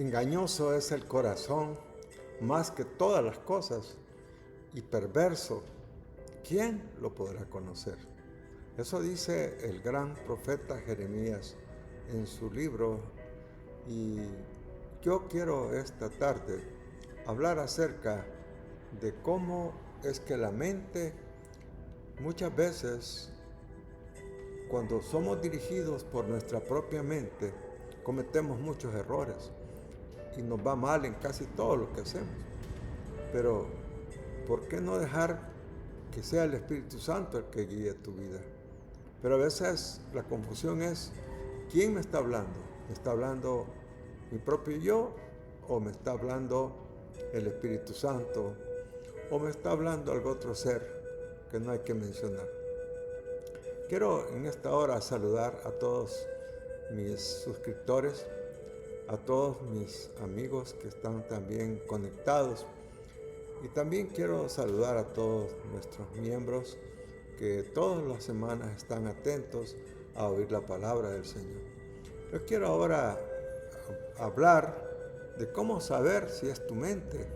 Engañoso es el corazón más que todas las cosas y perverso. ¿Quién lo podrá conocer? Eso dice el gran profeta Jeremías en su libro, y yo quiero esta tarde hablar acerca de cómo es que la mente muchas veces, cuando somos dirigidos por nuestra propia mente, cometemos muchos errores y nos va mal en casi todo lo que hacemos. Pero, ¿por qué no dejar que sea el Espíritu Santo el que guíe tu vida? Pero a veces la confusión es, ¿quién me está hablando? ¿Me está hablando mi propio yo? ¿O me está hablando el Espíritu Santo? ¿O me está hablando algún otro ser que no hay que mencionar? Quiero en esta hora saludar a todos mis suscriptores, a todos mis amigos que están también conectados, y también quiero saludar a todos nuestros miembros que todas las semanas están atentos a oír la palabra del Señor. Yo quiero ahora hablar de cómo saber si es tu mente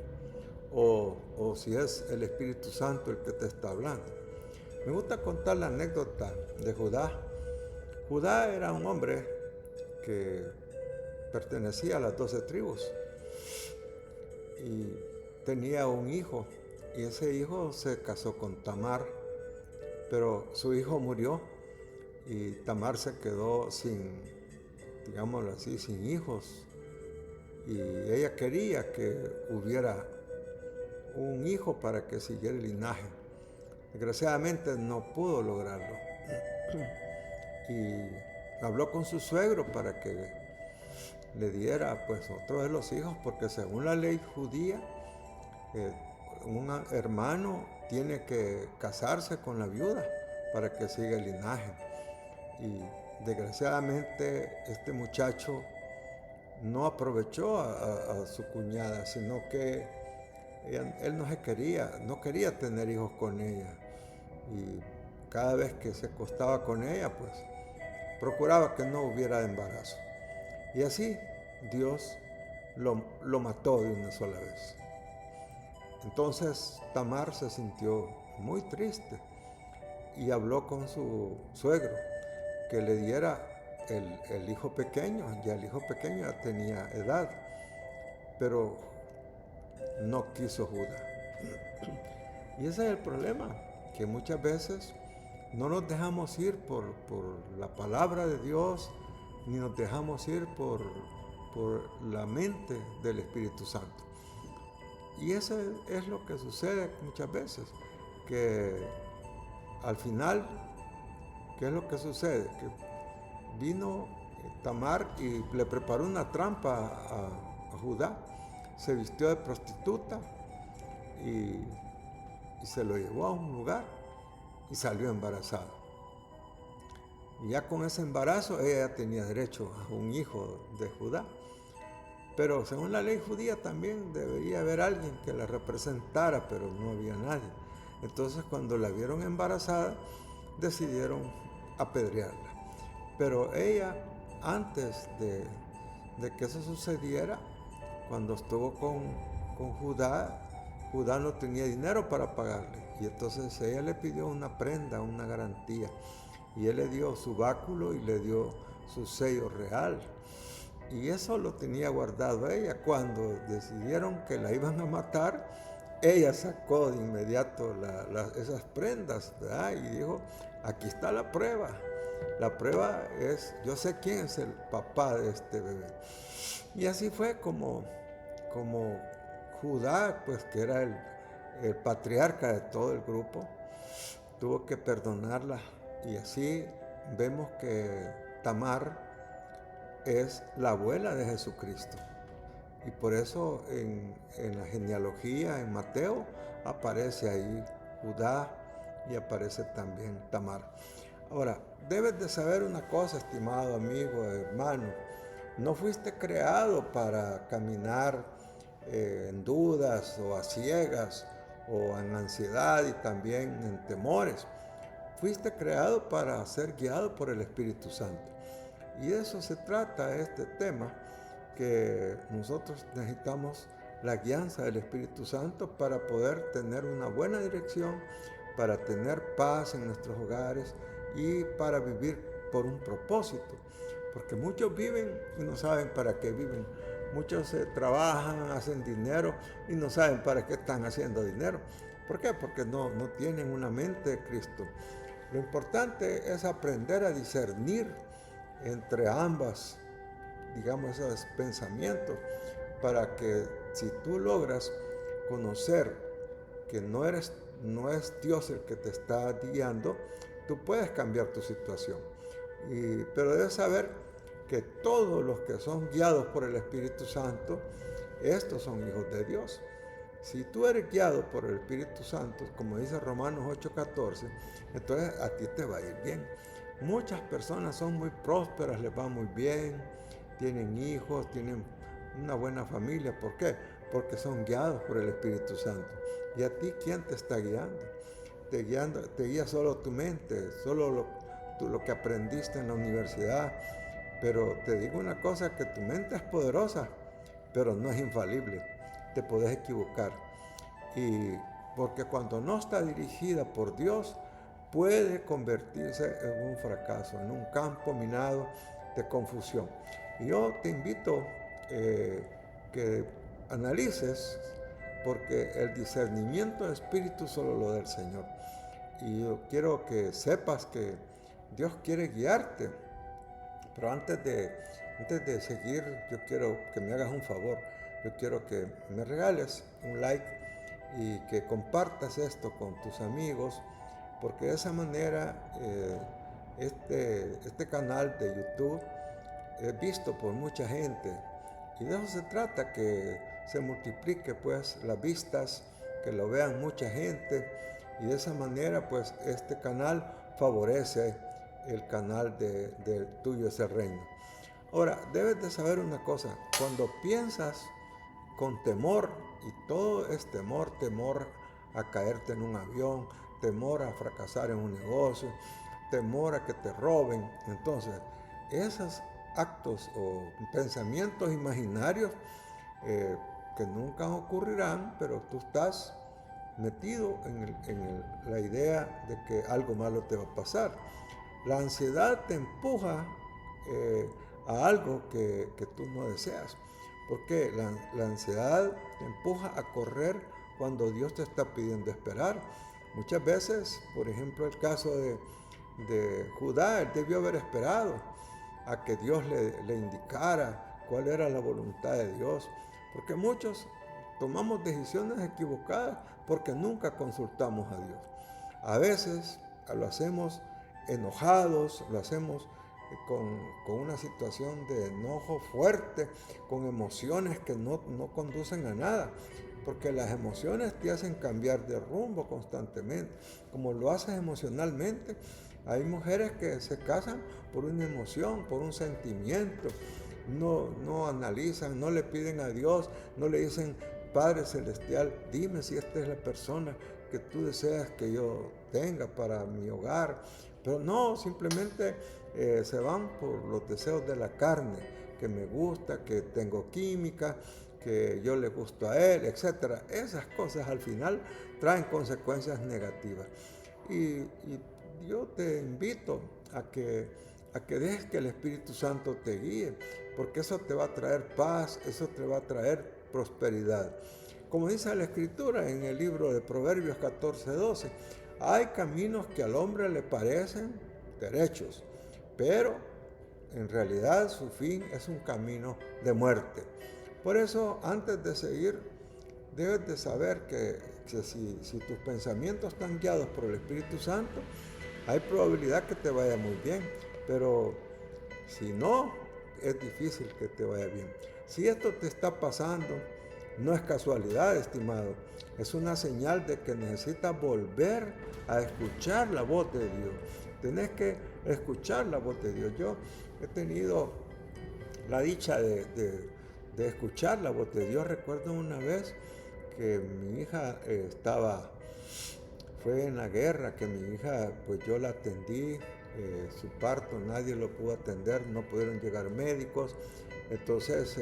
o si es el Espíritu Santo el que te está hablando. Me gusta contar la anécdota de Judá. Judá era un hombre que pertenecía a las 12 tribus y tenía un hijo, y ese hijo se casó con Tamar, pero su hijo murió y Tamar se quedó sin, digámoslo así, sin hijos, y ella quería que hubiera un hijo para que siguiera el linaje. Desgraciadamente no pudo lograrlo y habló con su suegro para que le diera pues otro de los hijos, porque según la ley judía, un hermano tiene que casarse con la viuda para que siga el linaje. Y desgraciadamente este muchacho no aprovechó a su cuñada, sino que él no quería tener hijos con ella. Y cada vez que se acostaba con ella, pues procuraba que no hubiera embarazo. Y así Dios lo mató de una sola vez. Entonces Tamar se sintió muy triste y habló con su suegro que le diera el hijo pequeño. Ya el hijo pequeño ya tenía edad, pero no quiso Judá. Y ese es el problema, que muchas veces no nos dejamos ir por la palabra de Dios, ni nos dejamos ir por la mente del Espíritu Santo. Y eso es lo que sucede muchas veces, que al final, ¿qué es lo que sucede? Que vino Tamar y le preparó una trampa a Judá, se vistió de prostituta y se lo llevó a un lugar y salió embarazada. Y ya con ese embarazo ella ya tenía derecho a un hijo de Judá. Pero según la ley judía también debería haber alguien que la representara, pero no había nadie. Entonces cuando la vieron embarazada, decidieron apedrearla. Pero ella, antes de que eso sucediera, cuando estuvo con Judá, Judá no tenía dinero para pagarle. Y entonces ella le pidió una prenda, una garantía. Y él le dio su báculo y le dio su sello real. Y eso lo tenía guardado ella. Cuando decidieron que la iban a matar, ella sacó de inmediato esas prendas, ¿verdad? Y dijo, aquí está la prueba. La prueba es, yo sé quién es el papá de este bebé. Y así fue como Judá, pues que era el patriarca de todo el grupo, tuvo que perdonarla. Y así vemos que Tamar es la abuela de Jesucristo. Y por eso en la genealogía, en Mateo, aparece ahí Judá y aparece también Tamar. Ahora, debes de saber una cosa, estimado amigo, hermano. No fuiste creado para caminar en dudas o a ciegas o en ansiedad y también en temores. Fuiste creado para ser guiado por el Espíritu Santo. Y de eso se trata este tema, que nosotros necesitamos la guianza del Espíritu Santo para poder tener una buena dirección, para tener paz en nuestros hogares y para vivir por un propósito. Porque muchos viven y no saben para qué viven. Muchos trabajan, hacen dinero y no saben para qué están haciendo dinero. ¿Por qué? Porque no tienen una mente de Cristo. Lo importante es aprender a discernir entre ambas, digamos, esos pensamientos, para que si tú logras conocer que no es Dios el que te está guiando, tú puedes cambiar tu situación. Pero debes saber que todos los que son guiados por el Espíritu Santo, estos son hijos de Dios. Si tú eres guiado por el Espíritu Santo, como dice Romanos 8:14, entonces a ti te va a ir bien. Muchas personas son muy prósperas, les va muy bien, tienen hijos, tienen una buena familia. ¿Por qué? Porque son guiados por el Espíritu Santo. ¿Y a ti quién te está guiando? Te guía solo tu mente, solo lo que aprendiste en la universidad. Pero te digo una cosa, que tu mente es poderosa, pero no es infalible. Te puedes equivocar. Y porque cuando no está dirigida por Dios, puede convertirse en un fracaso, en un campo minado de confusión. Y yo te invito que analices, porque el discernimiento de espíritu solo lo da el Señor. Y yo quiero que sepas que Dios quiere guiarte. Pero antes de seguir, yo quiero que me hagas un favor. Yo quiero que me regales un like y que compartas esto con tus amigos, porque de esa manera este canal de YouTube es visto por mucha gente. Y de eso se trata, que se multiplique pues las vistas, que lo vean mucha gente, y de esa manera pues este canal favorece el canal de Tuyo es el Reino. Ahora, debes de saber una cosa: cuando piensas con temor, y todo es temor, temor a caerte en un avión, temor a fracasar en un negocio, temor a que te roben, entonces esos actos o pensamientos imaginarios que nunca ocurrirán, pero tú estás metido en la idea de que algo malo te va a pasar. La ansiedad te empuja a algo que tú no deseas. Porque la ansiedad te empuja a correr cuando Dios te está pidiendo esperar. Muchas veces, por ejemplo, el caso de Judá, él debió haber esperado a que Dios le indicara cuál era la voluntad de Dios. Porque muchos tomamos decisiones equivocadas porque nunca consultamos a Dios. A veces lo hacemos enojados, lo hacemos con una situación de enojo fuerte, con emociones que no conducen a nada, porque las emociones te hacen cambiar de rumbo constantemente. Como lo haces emocionalmente, hay mujeres que se casan por una emoción, por un sentimiento, no analizan, no le piden a Dios, no le dicen: Padre Celestial, dime si esta es la persona que tú deseas que yo tenga para mi hogar. Pero no, simplemente se van por los deseos de la carne, que me gusta, que tengo química, que yo le gusto a él, etc. Esas cosas al final traen consecuencias negativas. Y yo te invito a que dejes que el Espíritu Santo te guíe, porque eso te va a traer paz, eso te va a traer prosperidad. Como dice la Escritura en el libro de Proverbios 14:12, hay caminos que al hombre le parecen derechos, pero en realidad su fin es un camino de muerte. Por eso, antes de seguir, debes de saber que si tus pensamientos están guiados por el Espíritu Santo, hay probabilidad que te vaya muy bien, pero si no, es difícil que te vaya bien. Si esto te está pasando, no es casualidad, estimado. Es una señal de que necesitas volver a escuchar la voz de Dios. Tenés que escuchar la voz de Dios. Yo he tenido la dicha de escuchar la voz de Dios. Recuerdo una vez que mi hija fue en la guerra, que mi hija, pues yo la atendí su parto nadie lo pudo atender, no pudieron llegar médicos. Entonces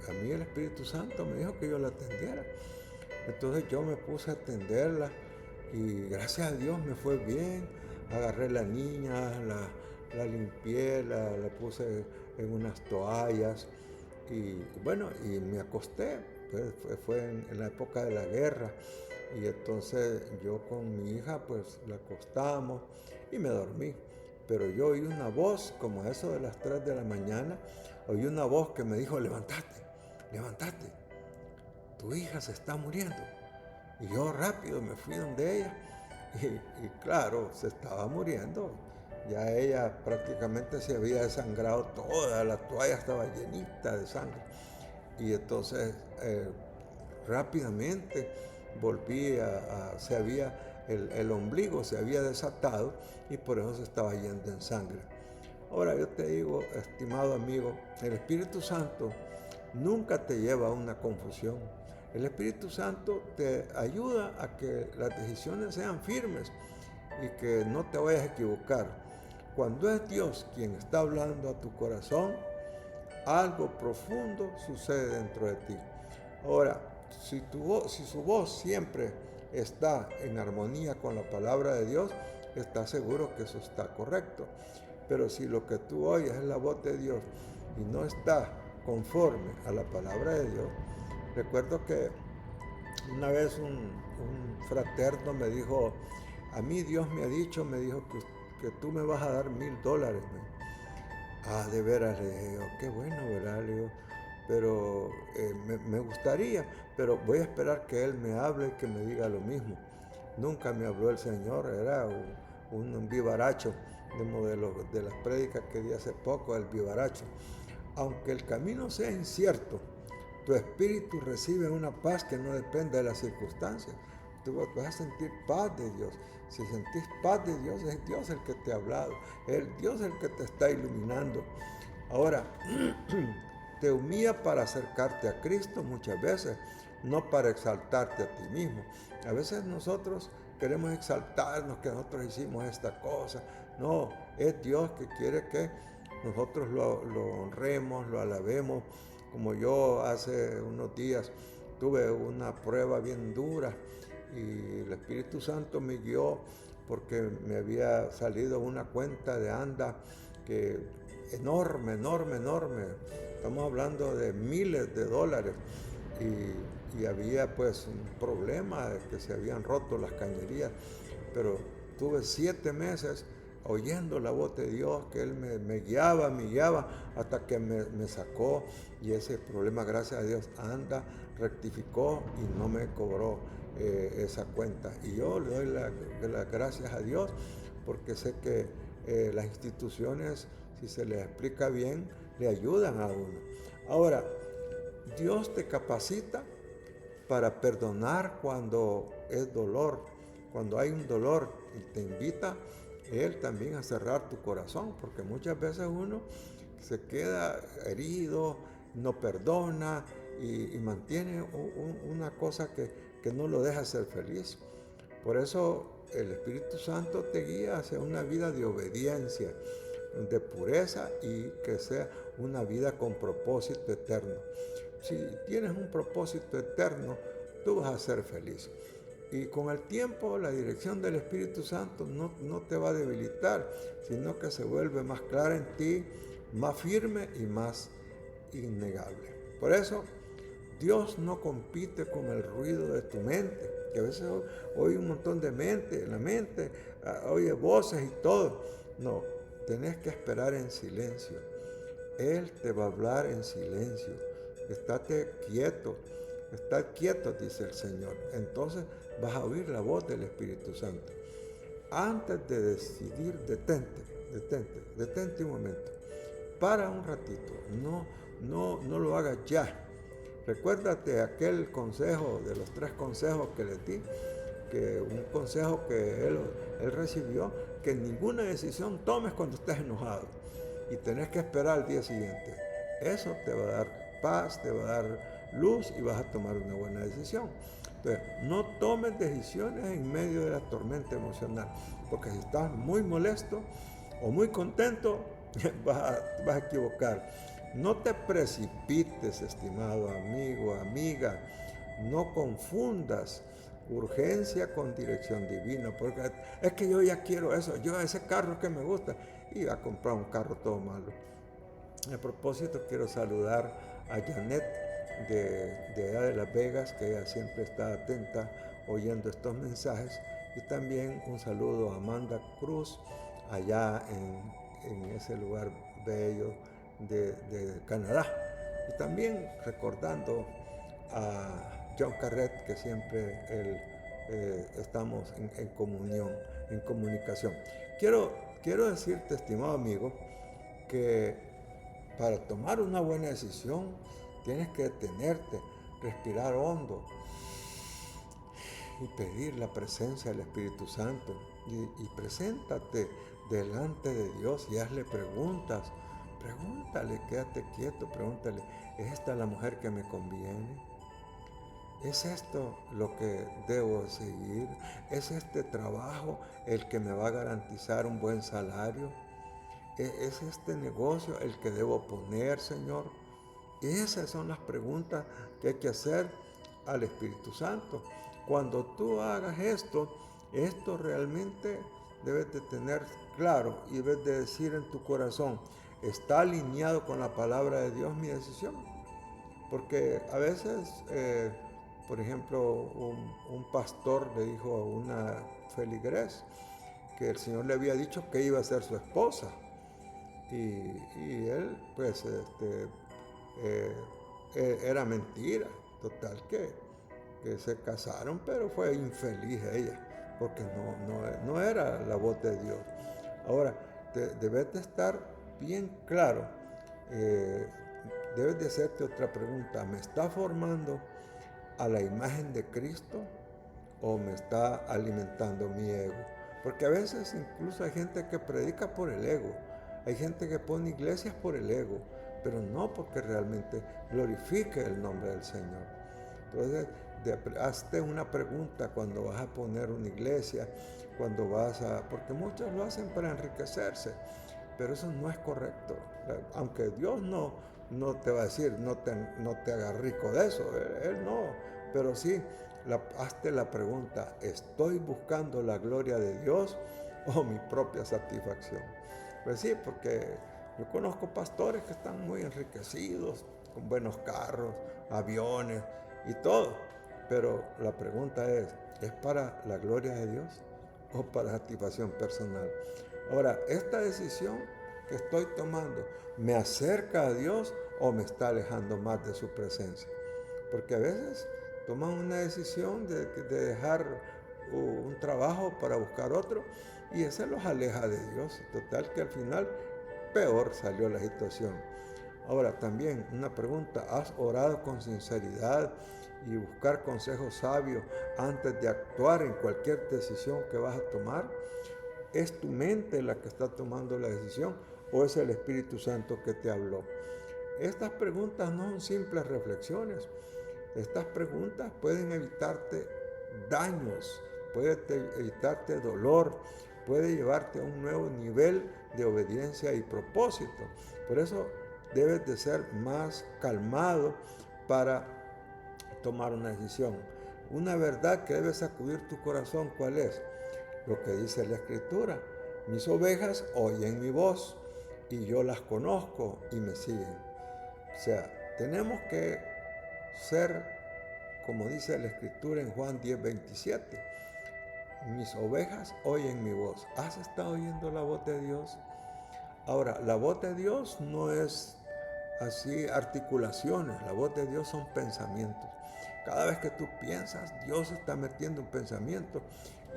a mí el Espíritu Santo me dijo que yo la atendiera. Entonces yo me puse a atenderla y gracias a Dios me fue bien. Agarré la niña, la limpié, la puse en unas toallas y bueno, y me acosté. Fue en la época de la guerra y entonces yo con mi hija pues la acostamos y me dormí. Pero yo oí una voz, como a eso de las 3 de la mañana, oí una voz que me dijo, levántate, levántate, tu hija se está muriendo. Y yo rápido me fui donde ella y claro, se estaba muriendo. Ya ella prácticamente se había desangrado toda, la toalla estaba llenita de sangre. Y entonces rápidamente volví el ombligo se había desatado y por eso se estaba yendo en sangre. Ahora yo te digo, estimado amigo, el Espíritu Santo nunca te lleva a una confusión. El Espíritu Santo te ayuda a que las decisiones sean firmes y que no te vayas a equivocar. Cuando es Dios quien está hablando a tu corazón, algo profundo sucede dentro de ti. Ahora, si su voz siempre está en armonía con la palabra de Dios, estás seguro que eso está correcto. Pero si lo que tú oyes es la voz de Dios y no está conforme a la palabra de Dios, recuerdo que una vez un fraterno me dijo, a mí Dios me ha dicho, me dijo que tú me vas a dar $1000. Ah, de veras, le dije yo, qué bueno, ¿verdad? Le digo, pero me gustaría, pero voy a esperar que Él me hable y que me diga lo mismo. Nunca me habló el Señor, era un vivaracho de las prédicas que di hace poco, el vivaracho. Aunque el camino sea incierto, tu espíritu recibe una paz que no depende de las circunstancias. Tú vas a sentir paz de Dios. Si sentís paz de Dios, es Dios el que te ha hablado, es Dios el que te está iluminando. Ahora, te humilla para acercarte a Cristo muchas veces, no para exaltarte a ti mismo. A veces nosotros queremos exaltarnos que nosotros hicimos esta cosa. No, es Dios que quiere que nosotros lo honremos, lo alabemos. Como yo hace unos días tuve una prueba bien dura y el Espíritu Santo me guió porque me había salido una cuenta de ANDA que enorme. Estamos hablando de miles de dólares y había pues un problema de que se habían roto las cañerías, pero tuve 7 meses oyendo la voz de Dios, que Él me guiaba hasta que me sacó y ese problema, gracias a Dios, ANDA rectificó y no me cobró esa cuenta. Y yo le doy las gracias a Dios porque sé que las instituciones, si se les explica bien, le ayudan a uno. Ahora, Dios te capacita para perdonar cuando es dolor, cuando hay un dolor y te invita Él también a cerrar tu corazón, porque muchas veces uno se queda herido, no perdona y mantiene una cosa que no lo deja ser feliz. Por eso el Espíritu Santo te guía hacia una vida de obediencia, de pureza y que sea una vida con propósito eterno. Si tienes un propósito eterno, tú vas a ser feliz. Y con el tiempo la dirección del Espíritu Santo no te va a debilitar, sino que se vuelve más clara en ti, más firme y más innegable. Por eso, Dios no compite con el ruido de tu mente, que a veces oye un montón de mente, en la mente oye voces y todo. No, tenés que esperar en silencio. Él te va a hablar en silencio. Estate quieto. Estad quietos, dice el Señor. Entonces vas a oír la voz del Espíritu Santo. Antes de decidir, detente un momento. Para un ratito. No lo hagas ya. Recuérdate aquel consejo de los 3 consejos que le di, que un consejo que él recibió, que ninguna decisión tomes cuando estés enojado y tenés que esperar al día siguiente. Eso te va a dar paz, te va a dar luz y vas a tomar una buena decisión. Entonces, no tomes decisiones en medio de la tormenta emocional, porque si estás muy molesto, o muy contento, vas a equivocar. No te precipites, estimado amigo, amiga. No confundas urgencia con dirección divina, porque es que yo ya quiero eso, yo ese carro que me gusta, y a comprar un carro todo malo. A propósito, quiero saludar a Janet de allá de Las Vegas, que ella siempre está atenta oyendo estos mensajes, y también un saludo a Amanda Cruz, allá en ese lugar bello de Canadá. Y también recordando a John Carret, que siempre estamos en comunión, en comunicación. Quiero decirte, estimado amigo, que para tomar una buena decisión tienes que detenerte, respirar hondo y pedir la presencia del Espíritu Santo. Y preséntate delante de Dios y hazle preguntas. Pregúntale, quédate quieto, pregúntale, ¿es esta la mujer que me conviene? ¿Es esto lo que debo seguir? ¿Es este trabajo el que me va a garantizar un buen salario? ¿Es este negocio el que debo poner, Señor? Esas son las preguntas que hay que hacer al Espíritu Santo. Cuando tú hagas esto realmente debes de tener claro y debes de decir en tu corazón, ¿está alineado con la palabra de Dios mi decisión? Porque a veces, por ejemplo, un pastor le dijo a una feligres que el Señor le había dicho que iba a ser su esposa. Y él, pues, era mentira, total que se casaron, pero fue infeliz ella, porque no era la voz de Dios. Ahora, debes de estar bien claro, debes de hacerte otra pregunta, ¿me está formando a la imagen de Cristo o me está alimentando mi ego? Porque a veces incluso hay gente que predica por el ego, hay gente que pone iglesias por el ego, pero no porque realmente glorifique el nombre del Señor. Entonces, hazte una pregunta cuando vas a poner una iglesia, cuando vas a... porque muchos lo hacen para enriquecerse, pero eso no es correcto. Aunque Dios no te va a decir, no te hagas rico de eso, Él no, pero sí, hazte la pregunta, ¿estoy buscando la gloria de Dios o mi propia satisfacción? Pues sí, porque yo conozco pastores que están muy enriquecidos, con buenos carros, aviones y todo, pero la pregunta ¿es para la gloria de Dios o para satisfacción personal? Ahora, esta decisión que estoy tomando, ¿me acerca a Dios o me está alejando más de su presencia? Porque a veces toman una decisión de dejar un trabajo para buscar otro y ese los aleja de Dios. Total que al final peor salió la situación. Ahora también una pregunta, ¿has orado con sinceridad y buscar consejos sabios antes de actuar en cualquier decisión que vas a tomar? ¿Es tu mente la que está tomando la decisión o es el Espíritu Santo que te habló? Estas preguntas no son simples reflexiones. Estas preguntas pueden evitarte daños, pueden evitarte dolor, puede llevarte a un nuevo nivel de obediencia y propósito. Por eso debes de ser más calmado para tomar una decisión. Una verdad que debe sacudir tu corazón, ¿cuál es? Lo que dice la Escritura. Mis ovejas oyen mi voz y yo las conozco y me siguen. O sea, tenemos que ser, como dice la Escritura en Juan 10:27. Mis ovejas oyen mi voz. ¿Has estado oyendo la voz de Dios? Ahora, la voz de Dios no es así articulaciones, la voz de Dios son pensamientos. Cada vez que tú piensas, Dios está metiendo un pensamiento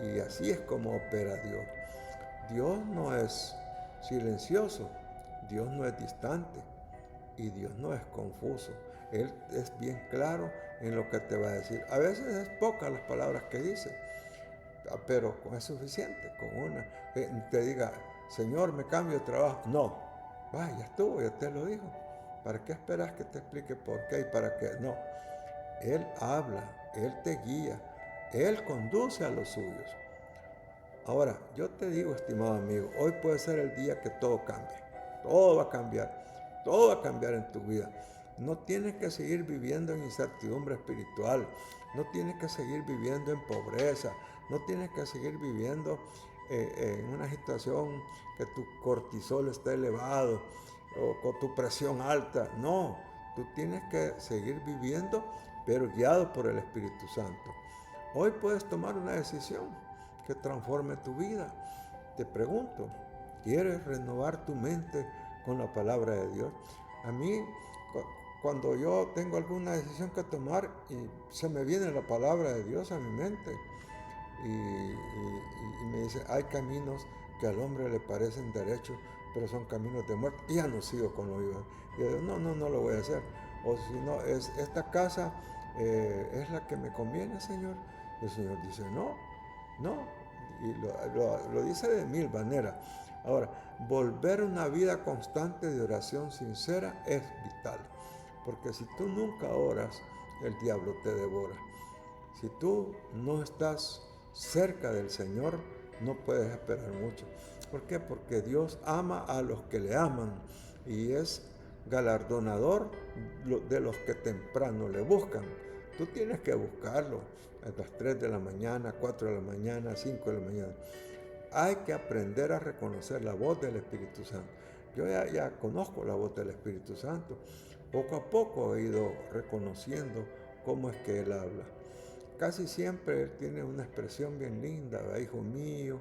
y así es como opera Dios. Dios no es silencioso, Dios no es distante y Dios no es confuso. Él es bien claro en lo que te va a decir. A veces es pocas las palabras que dice, pero es suficiente con una. Te diga, Señor, me cambio de trabajo. No, ya estuvo, ya te lo dijo. ¿Para qué esperas que te explique por qué y para qué? No, Él habla, Él te guía, Él conduce a los suyos. Ahora, yo te digo, estimado amigo, hoy puede ser el día que todo cambie. Todo va a cambiar. Todo va a cambiar en tu vida. No tienes que seguir viviendo en incertidumbre espiritual. No tienes que seguir viviendo en pobreza. No tienes que seguir viviendo en una situación que tu cortisol esté elevado o con tu presión alta. No, tú tienes que seguir viviendo, pero guiado por el Espíritu Santo. Hoy puedes tomar una decisión que transforme tu vida. Te pregunto, ¿quieres renovar tu mente con la palabra de Dios? A mí, cuando yo tengo alguna decisión que tomar y se me viene la palabra de Dios a mi mente y me dice, hay caminos que al hombre le parecen derechos, pero son caminos de muerte, y ya no sigo con lo vivo. Y yo digo, no lo voy a hacer. O si no, esta casa es la que me conviene, Señor. Y el Señor dice, no. Y lo dice de mil maneras. Ahora, volver a una vida constante de oración sincera es vital. Porque si tú nunca oras, el diablo te devora. Si tú no estás cerca del Señor, no puedes esperar mucho. ¿Por qué? Porque Dios ama a los que le aman y es galardonador de los que temprano le buscan. Tú tienes que buscarlo a las 3 de la mañana, 4 de la mañana, 5 de la mañana. Hay que aprender a reconocer la voz del Espíritu Santo. Yo ya conozco la voz del Espíritu Santo. Poco a poco he ido reconociendo cómo es que Él habla. Casi siempre Él tiene una expresión bien linda, ¿verdad? Hijo mío,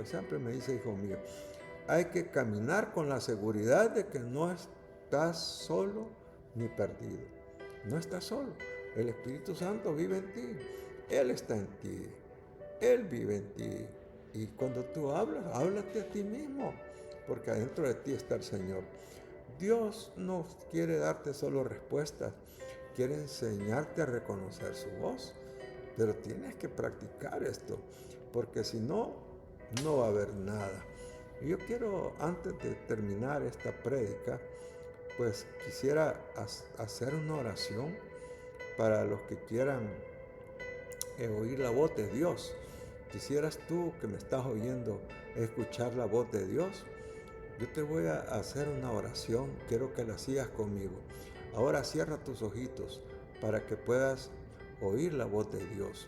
siempre me dice hijo mío. Hay que caminar con la seguridad de que no estás solo ni perdido. No estás solo. El Espíritu Santo vive en ti. Él está en ti. Él vive en ti. Y cuando tú hablas, háblate a ti mismo, porque adentro de ti está el Señor. Dios no quiere darte solo respuestas, quiere enseñarte a reconocer su voz. Pero tienes que practicar esto, porque si no, no va a haber nada. Y yo quiero, antes de terminar esta prédica, pues quisiera hacer una oración para los que quieran oír la voz de Dios. ¿Quisieras tú que me estás oyendo escuchar la voz de Dios? Yo te voy a hacer una oración, quiero que la sigas conmigo. Ahora cierra tus ojitos para que puedas oír la voz de Dios.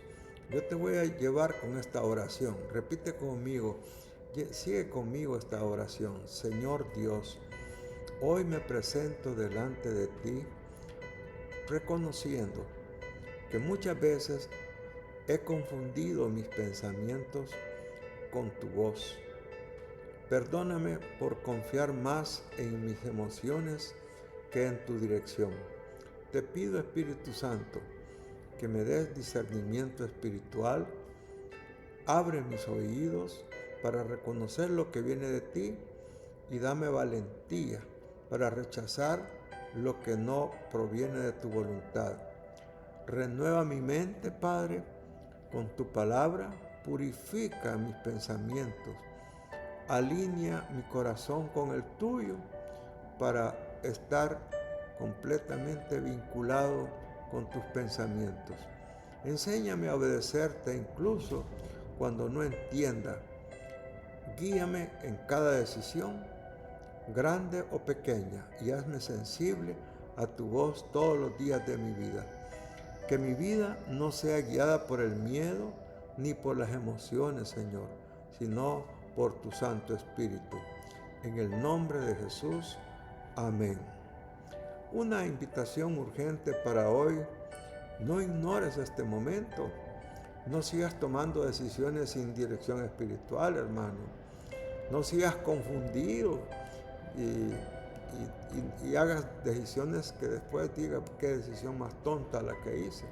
Yo te voy a llevar con esta oración. Repite conmigo, sigue conmigo esta oración. Señor Dios, hoy me presento delante de ti reconociendo que muchas veces he confundido mis pensamientos con tu voz. Perdóname por confiar más en mis emociones que en tu dirección. Te pido, Espíritu Santo, que me des discernimiento espiritual. Abre mis oídos para reconocer lo que viene de ti y dame valentía para rechazar lo que no proviene de tu voluntad. Renueva mi mente, Padre, con tu palabra. Purifica mis pensamientos. Alinea mi corazón con el tuyo para estar completamente vinculado con tus pensamientos. Enséñame a obedecerte incluso cuando no entienda. Guíame en cada decisión, grande o pequeña, y hazme sensible a tu voz todos los días de mi vida. Que mi vida no sea guiada por el miedo ni por las emociones, Señor, sino por tu Santo Espíritu. En el nombre de Jesús, amén. Una invitación urgente para hoy: no ignores este momento. No sigas tomando decisiones sin dirección espiritual, hermano. No sigas confundido y hagas decisiones que después digas qué decisión más tonta la que hice.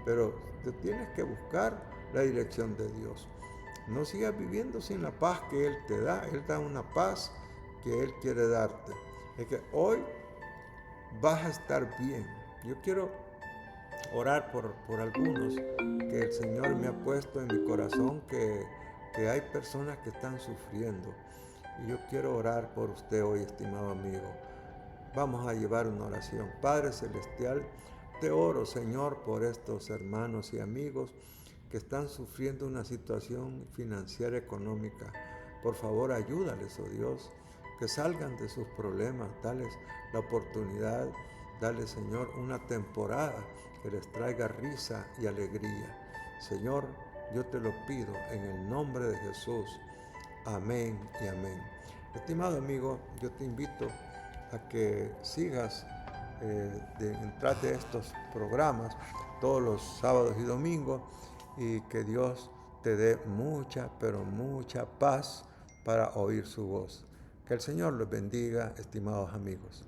Pero tú tienes que buscar la dirección de Dios. No sigas viviendo sin la paz que Él te da. Él da una paz que Él quiere darte. Es que hoy vas a estar bien. Yo quiero orar por algunos que el Señor me ha puesto en mi corazón, que hay personas que están sufriendo. Y yo quiero orar por usted hoy, estimado amigo. Vamos a llevar una oración. Padre Celestial, te oro, Señor, por estos hermanos y amigos que están sufriendo una situación financiera económica. Por favor, ayúdales, oh Dios, que salgan de sus problemas, dales la oportunidad, dale, Señor, una temporada que les traiga risa y alegría. Señor, yo te lo pido en el nombre de Jesús. Amén y amén. Estimado amigo, yo te invito a que sigas detrás de estos programas todos los sábados y domingos, y que Dios te dé mucha, pero mucha paz para oír su voz. Que el Señor los bendiga, estimados amigos.